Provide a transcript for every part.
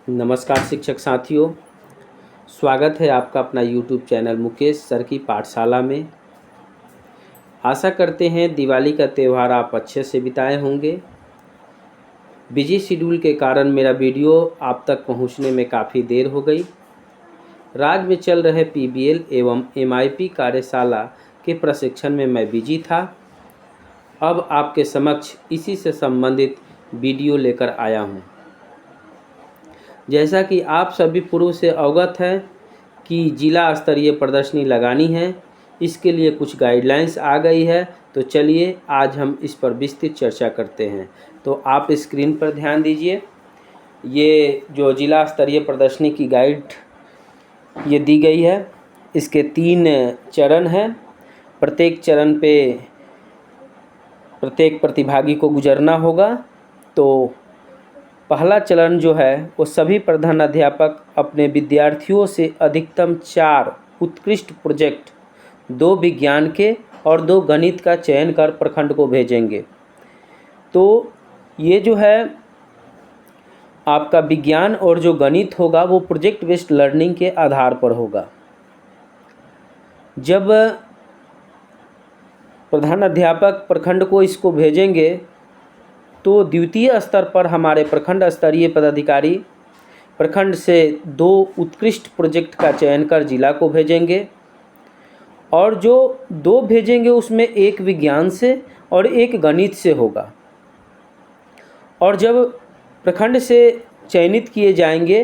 नमस्कार शिक्षक साथियों, स्वागत है आपका अपना यूट्यूब चैनल मुकेश सर की पाठशाला में। आशा करते हैं दिवाली का त्यौहार आप अच्छे से बिताए होंगे। बिजी शेड्यूल के कारण मेरा वीडियो आप तक पहुंचने में काफ़ी देर हो गई। राज्य में चल रहे पीबीएल एवं एमआईपी कार्यशाला के प्रशिक्षण में मैं बिजी था। अब आपके समक्ष इसी से संबंधित वीडियो लेकर आया हूं। जैसा कि आप सभी पूर्व से अवगत हैं कि जिला स्तरीय प्रदर्शनी लगानी है, इसके लिए कुछ गाइडलाइंस आ गई है। तो चलिए आज हम इस पर विस्तृत चर्चा करते हैं। तो आप स्क्रीन पर ध्यान दीजिए। ये जो जिला स्तरीय प्रदर्शनी की गाइड ये दी गई है, इसके 3 चरण हैं। प्रत्येक चरण पे प्रत्येक प्रतिभागी को गुजरना होगा। तो पहला चरण जो है वो सभी प्रधानाध्यापक अपने विद्यार्थियों से अधिकतम 4 उत्कृष्ट प्रोजेक्ट, 2 विज्ञान के और 2 गणित का चयन कर प्रखंड को भेजेंगे। तो ये जो है आपका विज्ञान और जो गणित होगा वो प्रोजेक्ट बेस्ड लर्निंग के आधार पर होगा। जब प्रधानाध्यापक प्रखंड को इसको भेजेंगे तो द्वितीय स्तर पर हमारे प्रखंड स्तरीय पदाधिकारी प्रखंड से 2 उत्कृष्ट प्रोजेक्ट का चयन कर जिला को भेजेंगे और जो 2 भेजेंगे उसमें 1 विज्ञान से और 1 गणित से होगा। और जब प्रखंड से चयनित किए जाएंगे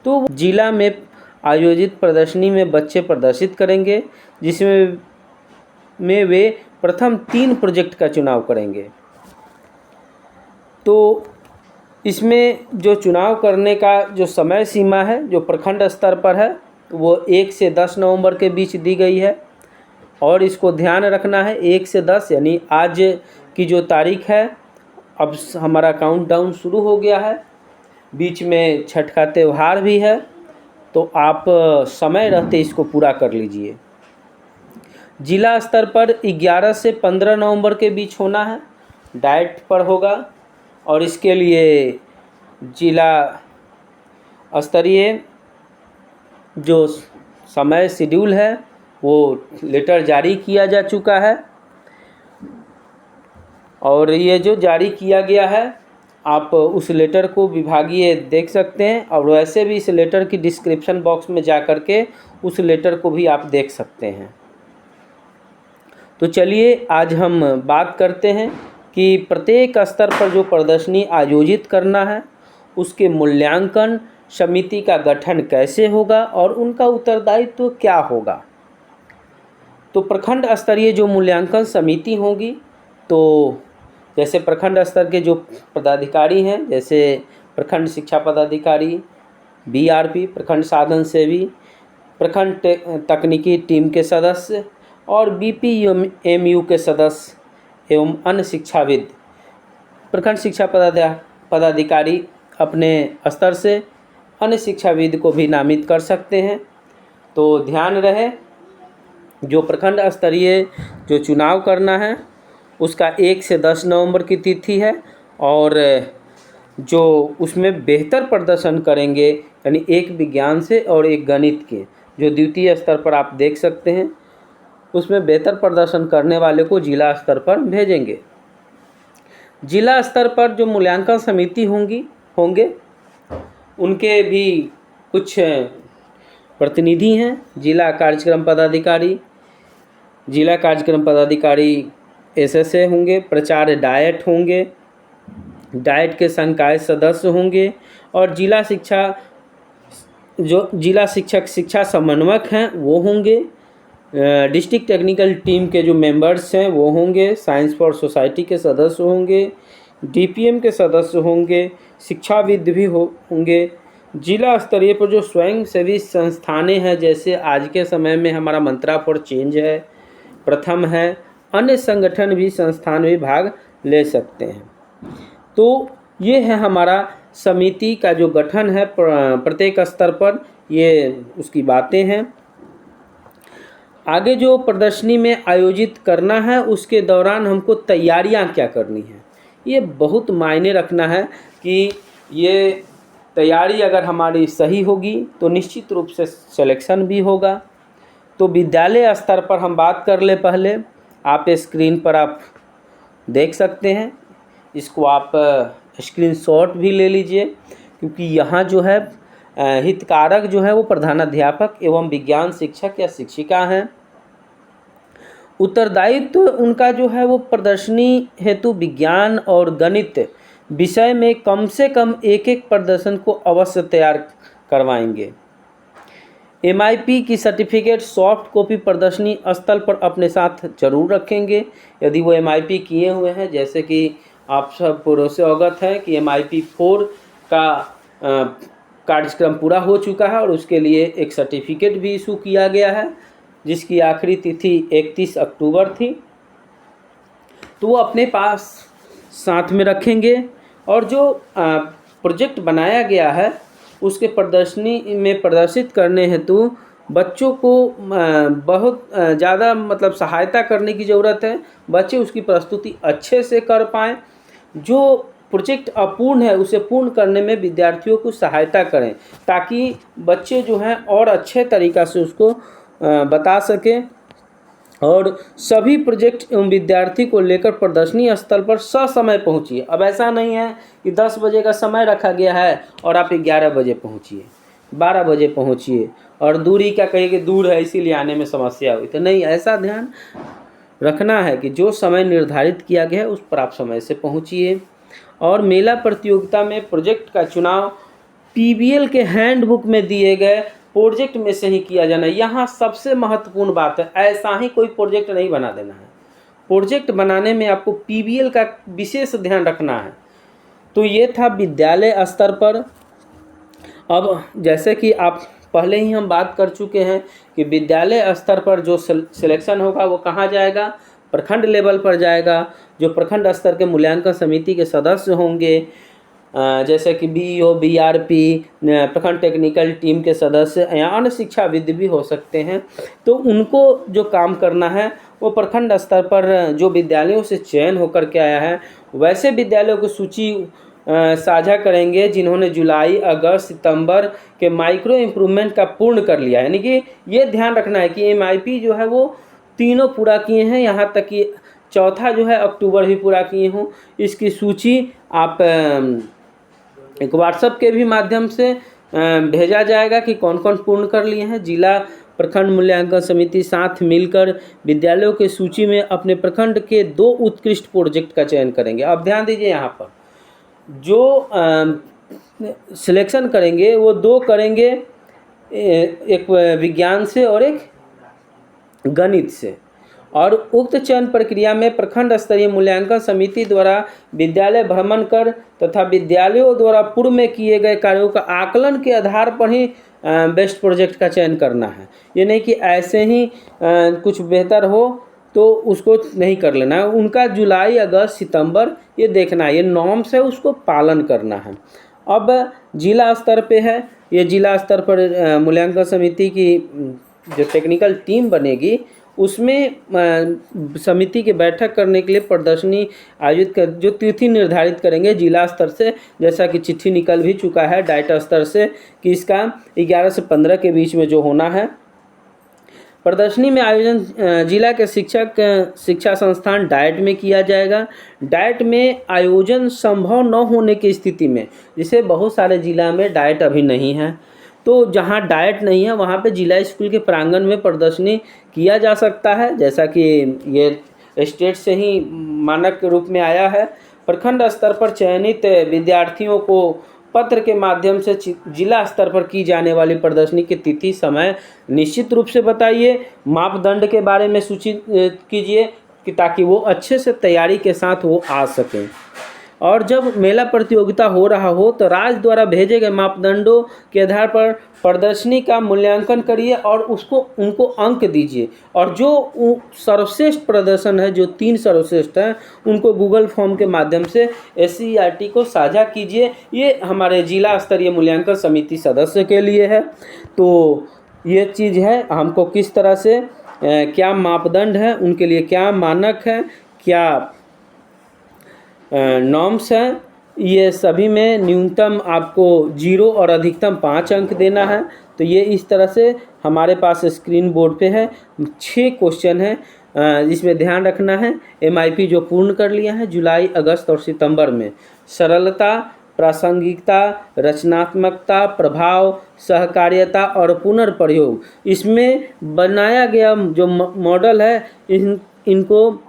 तो जिला में आयोजित प्रदर्शनी में बच्चे प्रदर्शित करेंगे, जिसमें वे प्रथम 3 प्रोजेक्ट का चुनाव करेंगे। तो इसमें जो चुनाव करने का जो समय सीमा है जो प्रखंड स्तर पर है वो 1 से 10 नवंबर के बीच दी गई है। और इसको ध्यान रखना है 1 से 10 यानी आज की जो तारीख है, अब हमारा काउंटडाउन शुरू हो गया है। बीच में छठ का त्यौहार भी है, तो आप समय रहते इसको पूरा कर लीजिए। जिला स्तर पर 11 से 15 नवंबर के बीच होना है, डाइट पर होगा। और इसके लिए जिला स्तरीय जो समय शेड्यूल है वो लेटर जारी किया जा चुका है। और ये जो जारी किया गया है आप उस लेटर को विभागीय देख सकते हैं, और वैसे भी इस लेटर की डिस्क्रिप्शन बॉक्स में जा कर के उस लेटर को भी आप देख सकते हैं। तो चलिए आज हम बात करते हैं कि प्रत्येक स्तर पर जो प्रदर्शनी आयोजित करना है उसके मूल्यांकन समिति का गठन कैसे होगा और उनका उत्तरदायित्व क्या होगा। तो प्रखंड स्तरीय जो मूल्यांकन समिति होगी, तो जैसे प्रखंड स्तर के जो पदाधिकारी हैं, जैसे प्रखंड शिक्षा पदाधिकारी, बीआरपी, प्रखंड साधन सेवी, प्रखंड तकनीकी टीम के सदस्य और बीपीएमयू के सदस्य एवं अन्य शिक्षाविद, प्रखंड शिक्षा पदाधिकारी अपने स्तर से अन्य शिक्षाविद को भी नामित कर सकते हैं। तो ध्यान रहे जो प्रखंड स्तरीय जो चुनाव करना है उसका 1 से 10 नवंबर की तिथि है, और जो उसमें बेहतर प्रदर्शन करेंगे यानी 1 विज्ञान से और 1 गणित के, जो द्वितीय स्तर पर आप देख सकते हैं, उसमें बेहतर प्रदर्शन करने वाले को जिला स्तर पर भेजेंगे। जिला स्तर पर जो मूल्यांकन समिति होंगे उनके भी कुछ प्रतिनिधि हैं। जिला कार्यक्रम पदाधिकारी एसएसए होंगे, प्राचार्य डाइट होंगे, डाइट के संकाय सदस्य होंगे, और जिला शिक्षक शिक्षा समन्वयक हैं वो होंगे, डिस्ट्रिक्ट टेक्निकल टीम के जो मेंबर्स हैं वो होंगे, साइंस फॉर सोसाइटी के सदस्य होंगे, डीपीएम के सदस्य होंगे, शिक्षाविद भी होंगे। जिला स्तरीय पर जो स्वयं सेवी संस्थानें हैं, जैसे आज के समय में हमारा मंत्रा फॉर चेंज है, प्रथम है, अन्य संगठन भी संस्थान भी भाग ले सकते हैं। तो ये है हमारा समिति का जो गठन है प्रत्येक स्तर पर, ये उसकी बातें हैं। आगे जो प्रदर्शनी में आयोजित करना है उसके दौरान हमको तैयारियां क्या करनी है, ये बहुत मायने रखना है कि ये तैयारी अगर हमारी सही होगी तो निश्चित रूप से सिलेक्शन भी होगा। तो विद्यालय स्तर पर हम बात कर ले पहले, आप स्क्रीन पर आप देख सकते हैं, इसको आप स्क्रीनशॉट भी ले लीजिए, क्योंकि यहाँ जो है हितधारक जो है वो प्रधानाध्यापक एवं विज्ञान शिक्षक या शिक्षिका हैं। उत्तरदायित्व उनका जो है वो प्रदर्शनी हेतु विज्ञान और गणित विषय में कम से कम एक प्रदर्शन को अवश्य तैयार करवाएंगे। MIP की सर्टिफिकेट सॉफ्ट कॉपी प्रदर्शनी स्थल पर अपने साथ जरूर रखेंगे यदि वो MIP किए हुए हैं। जैसे कि आप सब पूर्व से अवगत हैं कि MIP 4 का कार्यक्रम पूरा हो चुका है और उसके लिए एक सर्टिफिकेट भी इशू किया गया है, जिसकी आखिरी तिथि 31 अक्टूबर थी। तो वो अपने पास साथ में रखेंगे और जो प्रोजेक्ट बनाया गया है उसके प्रदर्शनी में प्रदर्शित करने हेतु बच्चों को बहुत ज़्यादा मतलब सहायता करने की ज़रूरत है। बच्चे उसकी प्रस्तुति अच्छे से कर पाएँ। जो प्रोजेक्ट अपूर्ण है उसे पूर्ण करने में विद्यार्थियों को सहायता करें, ताकि बच्चे जो हैं और अच्छे तरीक़ा से उसको बता सकें। और सभी प्रोजेक्ट एवं विद्यार्थी को लेकर प्रदर्शनी स्थल पर ससमय पहुंचिए। अब ऐसा नहीं है कि 10 बजे का समय रखा गया है और आप 11 बजे पहुंचिए, 12 बजे पहुंचिए और दूरी क्या कहिए कि दूर है इसीलिए आने में समस्या हुई, तो नहीं, ऐसा ध्यान रखना है कि जो समय निर्धारित किया गया है उस पर आप समय से पहुंचिए। और मेला प्रतियोगिता में प्रोजेक्ट का चुनाव PBL के हैंडबुक में दिए गए प्रोजेक्ट में से ही किया जाना। यहाँ सबसे महत्वपूर्ण बात है, ऐसा ही कोई प्रोजेक्ट नहीं बना देना है। प्रोजेक्ट बनाने में आपको PBL का विशेष ध्यान रखना है। तो ये था विद्यालय स्तर पर। अब जैसे कि आप पहले ही हम बात कर चुके हैं कि विद्यालय स्तर पर जो सिलेक्शन होगा वो कहाँ जाएगा, प्रखंड लेवल पर जाएगा। जो प्रखंड स्तर के मूल्यांकन समिति के सदस्य होंगे, जैसे कि BEO, BRP, प्रखंड टेक्निकल टीम के सदस्य या अन्य शिक्षाविद भी हो सकते हैं, तो उनको जो काम करना है वो प्रखंड स्तर पर जो विद्यालयों से चयन होकर के आया है वैसे विद्यालयों की सूची साझा करेंगे जिन्होंने जुलाई, अगस्त, सितंबर के माइक्रो इम्प्रूवमेंट का पूर्ण कर लिया है। यानी कि ये ध्यान रखना है कि MIP जो है वो तीनों पूरा किए हैं, यहाँ तक कि चौथा जो है अक्टूबर भी पूरा किए हों। इसकी सूची आप एक व्हाट्सएप के भी माध्यम से भेजा जाएगा कि कौन कौन पूर्ण कर लिए हैं। जिला प्रखंड मूल्यांकन समिति साथ मिलकर विद्यालयों के सूची में अपने प्रखंड के 2 उत्कृष्ट प्रोजेक्ट का चयन करेंगे। अब ध्यान दीजिए, यहाँ पर जो सिलेक्शन करेंगे वो 2 करेंगे, एक विज्ञान से और एक गणित से। और उक्त चयन प्रक्रिया में प्रखंड स्तरीय मूल्यांकन समिति द्वारा विद्यालय भ्रमण कर तथा विद्यालयों द्वारा पूर्व में किए गए कार्यों का आकलन के आधार पर ही बेस्ट प्रोजेक्ट का चयन करना है। ये नहीं कि ऐसे ही कुछ बेहतर हो तो उसको नहीं कर लेना है। उनका जुलाई, अगस्त, सितंबर ये देखना है, ये नॉर्म्स है, उसको पालन करना है। अब जिला स्तर पे है, ये जिला स्तर पर मूल्यांकन समिति की जो टेक्निकल टीम बनेगी उसमें समिति की बैठक करने के लिए प्रदर्शनी आयोजित कर जो तिथि निर्धारित करेंगे जिला स्तर से, जैसा कि चिट्ठी निकल भी चुका है डाइट स्तर से कि इसका 11 से 15 के बीच में जो होना है। प्रदर्शनी में आयोजन जिला के शिक्षा संस्थान डाइट में किया जाएगा। डाइट में आयोजन संभव न होने की स्थिति में, जैसे बहुत सारे जिला में डाइट अभी नहीं है, तो जहां डाइट नहीं है वहां पे जिला स्कूल के प्रांगण में प्रदर्शनी किया जा सकता है, जैसा कि ये स्टेट से ही मानक के रूप में आया है। प्रखंड स्तर पर चयनित विद्यार्थियों को पत्र के माध्यम से जिला स्तर पर की जाने वाली प्रदर्शनी की तिथि, समय निश्चित रूप से बताइए। मापदंड के बारे में सूचित कीजिए कि ताकि वो अच्छे से तैयारी के साथ वो आ सकें। और जब मेला प्रतियोगिता हो रहा हो तो राज्य द्वारा भेजे गए मापदंडों के आधार पर प्रदर्शनी का मूल्यांकन करिए और उनको अंक दीजिए। और जो सर्वश्रेष्ठ प्रदर्शन है, जो 3 सर्वश्रेष्ठ हैं, उनको गूगल फॉर्म के माध्यम से SCERT को साझा कीजिए। ये हमारे जिला स्तरीय मूल्यांकन समिति सदस्य के लिए है। तो ये चीज़ है, हमको किस तरह से क्या मापदंड है, उनके लिए क्या मानक है, क्या नॉर्म्स हैं, ये सभी में न्यूनतम आपको 0 और अधिकतम 5 अंक देना है। तो ये इस तरह से हमारे पास स्क्रीन बोर्ड पे है, 6 क्वेश्चन है, इसमें ध्यान रखना है। MIP जो पूर्ण कर लिया है जुलाई, अगस्त और सितंबर में, सरलता, प्रासंगिकता, रचनात्मकता, प्रभाव, सहकार्यता और पुनर्प्रयोग, इसमें बनाया गया जो मॉडल है इनको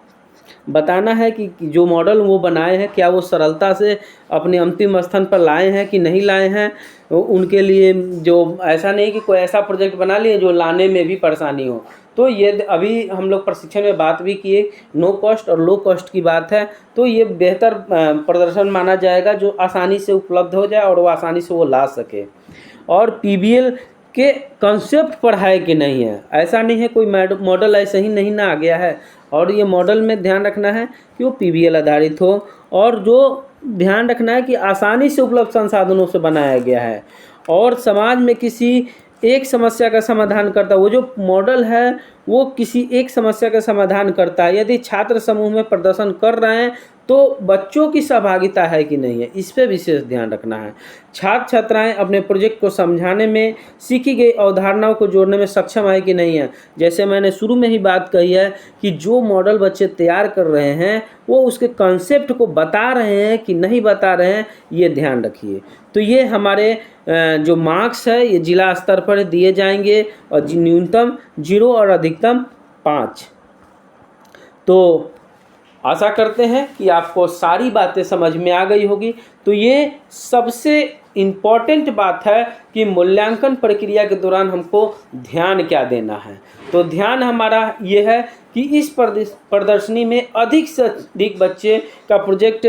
बताना है कि जो मॉडल वो बनाए हैं क्या वो सरलता से अपने अंतिम स्थान पर लाए हैं कि नहीं लाए हैं। उनके लिए जो ऐसा नहीं कि कोई ऐसा प्रोजेक्ट बना लिए जो लाने में भी परेशानी हो। तो ये अभी हम लोग प्रशिक्षण में बात भी किए, नो कॉस्ट और लो कॉस्ट की बात है। तो ये बेहतर प्रदर्शन माना जाएगा जो आसानी से उपलब्ध हो जाए और वो आसानी से वो ला सके। और PBL के कंसेप्ट पढ़ाए कि नहीं है, ऐसा नहीं है कोई मॉडल ऐसे ही नहीं ना आ गया है। और ये मॉडल में ध्यान रखना है कि वो PBL आधारित हो, और जो ध्यान रखना है कि आसानी से उपलब्ध संसाधनों से बनाया गया है और समाज में किसी एक समस्या का समाधान करता है। वो जो मॉडल है वो किसी एक समस्या का समाधान करता है। यदि छात्र समूह में प्रदर्शन कर रहे हैं तो बच्चों की सहभागिता है कि नहीं है, इस पे विशेष ध्यान रखना है। छात्र छात्राएं अपने प्रोजेक्ट को समझाने में, सीखी गई अवधारणाओं को जोड़ने में सक्षम है कि नहीं है। जैसे मैंने शुरू में ही बात कही है कि जो मॉडल बच्चे तैयार कर रहे हैं वो उसके कंसेप्ट को बता रहे हैं कि नहीं बता रहे हैं, ये ध्यान रखिए। तो ये हमारे जो मार्क्स है ये जिला स्तर पर दिए जाएंगे और न्यूनतम 0 और अधिकतम 5। तो आशा करते हैं कि आपको सारी बातें समझ में आ गई होगी। तो ये सबसे इम्पॉर्टेंट बात है कि मूल्यांकन प्रक्रिया के दौरान हमको ध्यान क्या देना है। तो ध्यान हमारा ये है कि इस प्रदर्शनी में अधिक से अधिक बच्चे का प्रोजेक्ट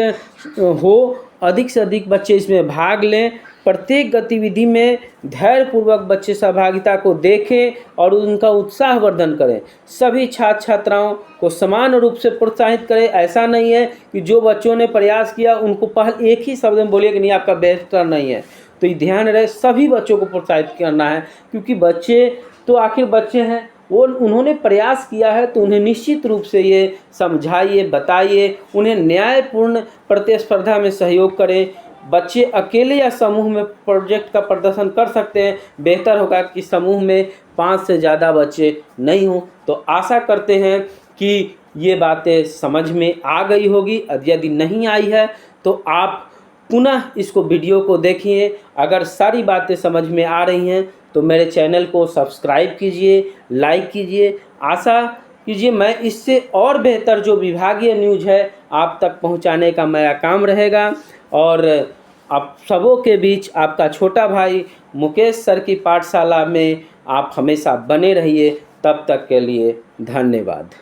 हो, अधिक से अधिक बच्चे इसमें भाग लें। प्रत्येक गतिविधि में धैर्यपूर्वक बच्चे सहभागिता को देखें और उनका उत्साहवर्धन करें। सभी छात्र छात्राओं को समान रूप से प्रोत्साहित करें। ऐसा नहीं है कि जो बच्चों ने प्रयास किया उनको पहले एक ही शब्द में बोलिए कि नहीं आपका बेहतर नहीं है। तो ये ध्यान रहे, सभी बच्चों को प्रोत्साहित करना है, क्योंकि बच्चे तो आखिर बच्चे हैं, वो उन्होंने प्रयास किया है तो उन्हें निश्चित रूप से ये समझाइए, बताइए, उन्हें न्यायपूर्ण प्रतिस्पर्धा में सहयोग करें। बच्चे अकेले या समूह में प्रोजेक्ट का प्रदर्शन कर सकते हैं, बेहतर होगा कि समूह में 5 से ज़्यादा बच्चे नहीं हों। तो आशा करते हैं कि ये बातें समझ में आ गई होगी। यदि नहीं आई है तो आप पुनः इसको वीडियो को देखिए। अगर सारी बातें समझ में आ रही हैं तो मेरे चैनल को सब्सक्राइब कीजिए, लाइक कीजिए। आशा कीजिए मैं इससे और बेहतर जो विभागीय न्यूज़ है आप तक पहुंचाने का मेरा काम रहेगा। और आप सबों के बीच आपका छोटा भाई मुकेश सर की पाठशाला में आप हमेशा बने रहिए। तब तक के लिए धन्यवाद।